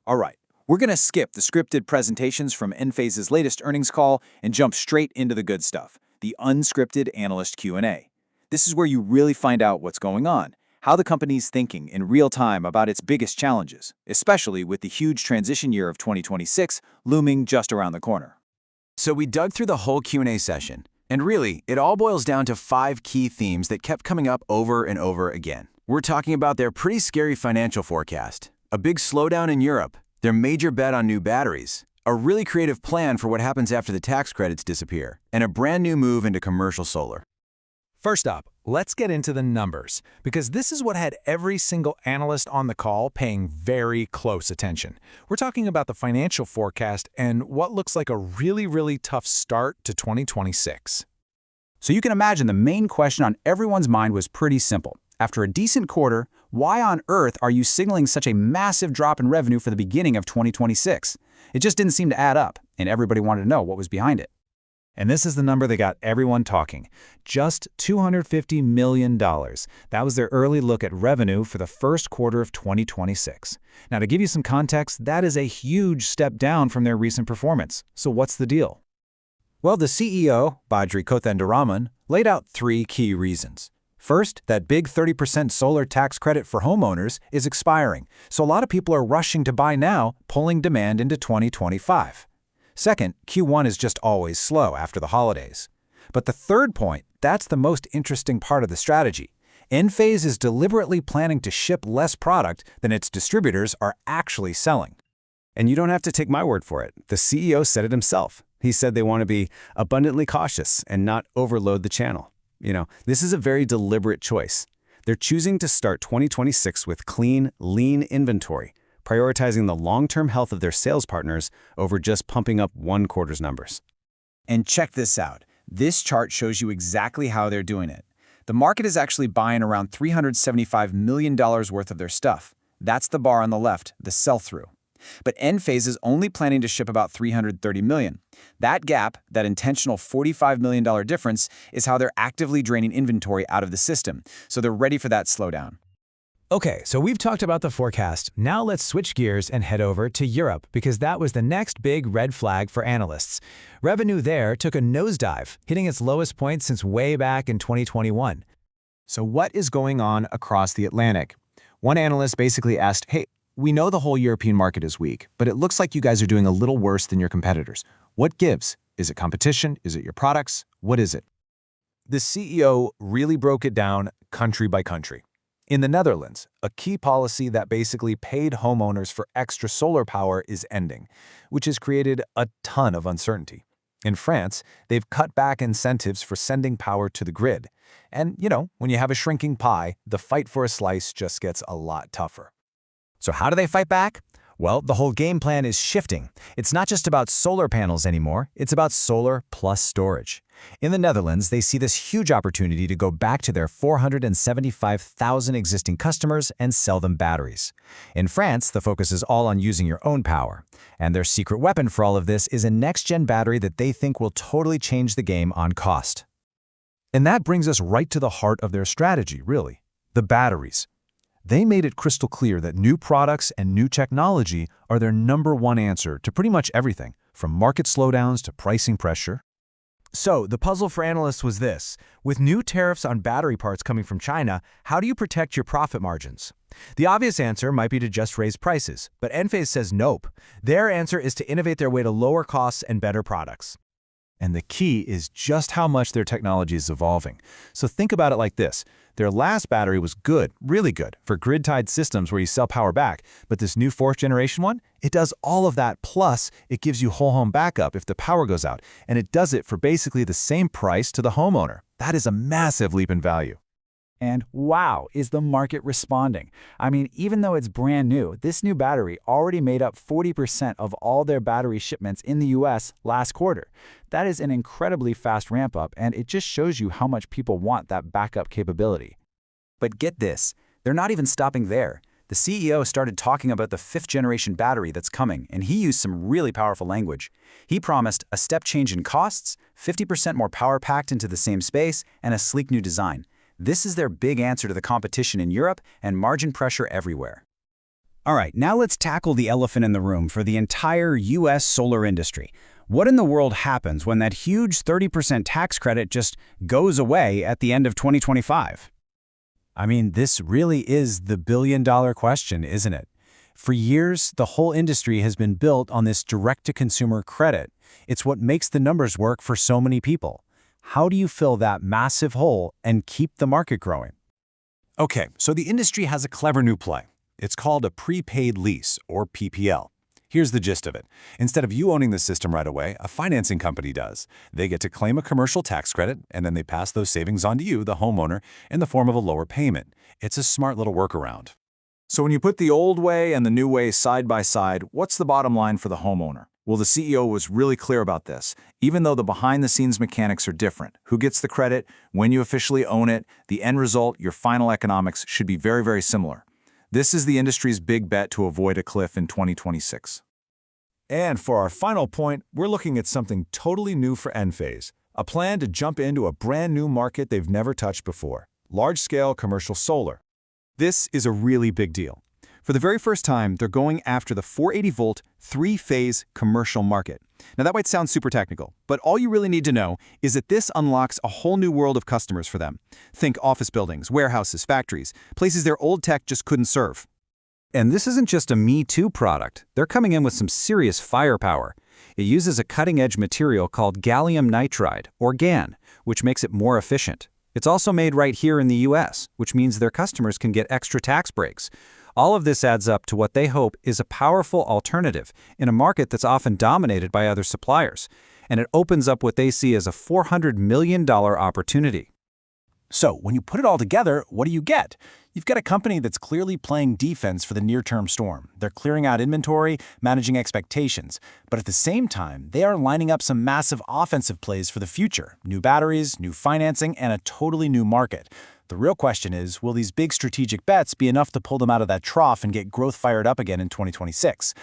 All right, we're going to skip the scripted presentations from Enphase's latest earnings call and jump straight into the good stuff, the unscripted analyst Q&A. This is where you really find out what's going on, how the company's thinking in real time about its biggest challenges, especially with the huge transition year of 2026 looming just around the corner. So we dug through the whole Q&A session, and really, it all boils down to 5 key themes that kept coming up over and over again. We're talking about their pretty scary financial forecast, a big slowdown in Europe, their major bet on new batteries, a really creative plan for what happens after the tax credits disappear, and a brand new move into commercial solar. First up, let's get into the numbers, because this is what had every single analyst on the call paying very close attention. We're talking about the financial forecast and what looks like a really tough start to 2026. So you can imagine the main question on everyone's mind was pretty simple. After a decent quarter, why on earth are you signaling such a massive drop in revenue for the beginning of 2026? It just didn't seem to add up, and everybody wanted to know what was behind it. And this is the number that got everyone talking. Just $250 million. That was their early look at revenue for the first quarter of 2026. Now, to give you some context, that is a huge step down from their recent performance. So what's the deal? Well, the CEO, Badri Kothandaraman, laid out 3 key reasons. First, that big 30% solar tax credit for homeowners is expiring, so a lot of people are rushing to buy now, pulling demand into 2025. Second, Q1 is just always slow after the holidays. But the third point, that's the most interesting part of the strategy. Enphase is deliberately planning to ship less product than its distributors are actually selling. And you don't have to take my word for it. The CEO said it himself. He said they want to be abundantly cautious and not overload the channel. This is a very deliberate choice. They're choosing to start 2026 with clean, lean inventory, prioritizing the long-term health of their sales partners over just pumping up one quarter's numbers. And check this out. This chart shows you exactly how they're doing it. The market is actually buying around $375 million worth of their stuff. That's the bar on the left, the sell-through. But Enphase is only planning to ship about $330 million. That gap, that intentional $45 million difference, is how they're actively draining inventory out of the system, so they're ready for that slowdown. Okay, so we've talked about the forecast. Now let's switch gears and head over to Europe, because that was the next big red flag for analysts. Revenue there took a nosedive, hitting its lowest point since way back in 2021. So what is going on across the Atlantic? One analyst basically asked, hey, we know the whole European market is weak, but it looks like you guys are doing a little worse than your competitors. What gives? Is it competition? Is it your products? What is it? The CEO really broke it down country by country. In the Netherlands, a key policy that basically paid homeowners for extra solar power is ending, which has created a ton of uncertainty. In France, they've cut back incentives for sending power to the grid. And, when you have a shrinking pie, the fight for a slice just gets a lot tougher. So how do they fight back? Well, the whole game plan is shifting. It's not just about solar panels anymore, it's about solar plus storage. In the Netherlands, they see this huge opportunity to go back to their 475,000 existing customers and sell them batteries. In France, the focus is all on using your own power. And their secret weapon for all of this is a next-gen battery that they think will totally change the game on cost. And that brings us right to the heart of their strategy, really, the batteries. They made it crystal clear that new products and new technology are their #1 answer to pretty much everything, from market slowdowns to pricing pressure. So, the puzzle for analysts was this. With new tariffs on battery parts coming from China, how do you protect your profit margins? The obvious answer might be to just raise prices, but Enphase says nope. Their answer is to innovate their way to lower costs and better products. And the key is just how much their technology is evolving. So think about it like this. Their last battery was good, really good, for grid-tied systems where you sell power back. But this new 4th generation one, it does all of that, plus it gives you whole home backup if the power goes out. And it does it for basically the same price to the homeowner. That is a massive leap in value. And wow, is the market responding? I mean, even though it's brand new, this new battery already made up 40% of all their battery shipments in the US last quarter. That is an incredibly fast ramp up, and it just shows you how much people want that backup capability. But get this, they're not even stopping there. The CEO started talking about the 5th generation battery that's coming, and he used some really powerful language. He promised a step change in costs, 50% more power packed into the same space, and a sleek new design. This is their big answer to the competition in Europe and margin pressure everywhere. All right, now let's tackle the elephant in the room for the entire U.S. solar industry. What in the world happens when that huge 30% tax credit just goes away at the end of 2025? I mean, this really is the billion-dollar question, isn't it? For years, the whole industry has been built on this direct-to-consumer credit. It's what makes the numbers work for so many people. How do you fill that massive hole and keep the market growing? Okay, so the industry has a clever new play. It's called a prepaid lease, or PPL. Here's the gist of it. Instead of you owning the system right away, a financing company does. They get to claim a commercial tax credit, and then they pass those savings on to you, the homeowner, in the form of a lower payment. It's a smart little workaround. So when you put the old way and the new way side by side, what's the bottom line for the homeowner? Well, the CEO was really clear about this. Even though the behind-the-scenes mechanics are different, who gets the credit, when you officially own it, the end result, your final economics, should be very, very similar. This is the industry's big bet to avoid a cliff in 2026. And for our final point, we're looking at something totally new for Enphase, a plan to jump into a brand new market they've never touched before, large-scale commercial solar. This is a really big deal. For the very first time, they're going after the 480-volt, three-phase commercial market. Now, that might sound super technical, but all you really need to know is that this unlocks a whole new world of customers for them. Think office buildings, warehouses, factories, places their old tech just couldn't serve. And this isn't just a Me Too product. They're coming in with some serious firepower. It uses a cutting-edge material called gallium nitride, or GaN, which makes it more efficient. It's also made right here in the US, which means their customers can get extra tax breaks. All of this adds up to what they hope is a powerful alternative in a market that's often dominated by other suppliers. And it opens up what they see as a $400 million opportunity. So, when you put it all together, what do you get? You've got a company that's clearly playing defense for the near-term storm. They're clearing out inventory, managing expectations. But at the same time, they are lining up some massive offensive plays for the future. New batteries, new financing, and a totally new market. The real question is, will these big strategic bets be enough to pull them out of that trough and get growth fired up again in 2026?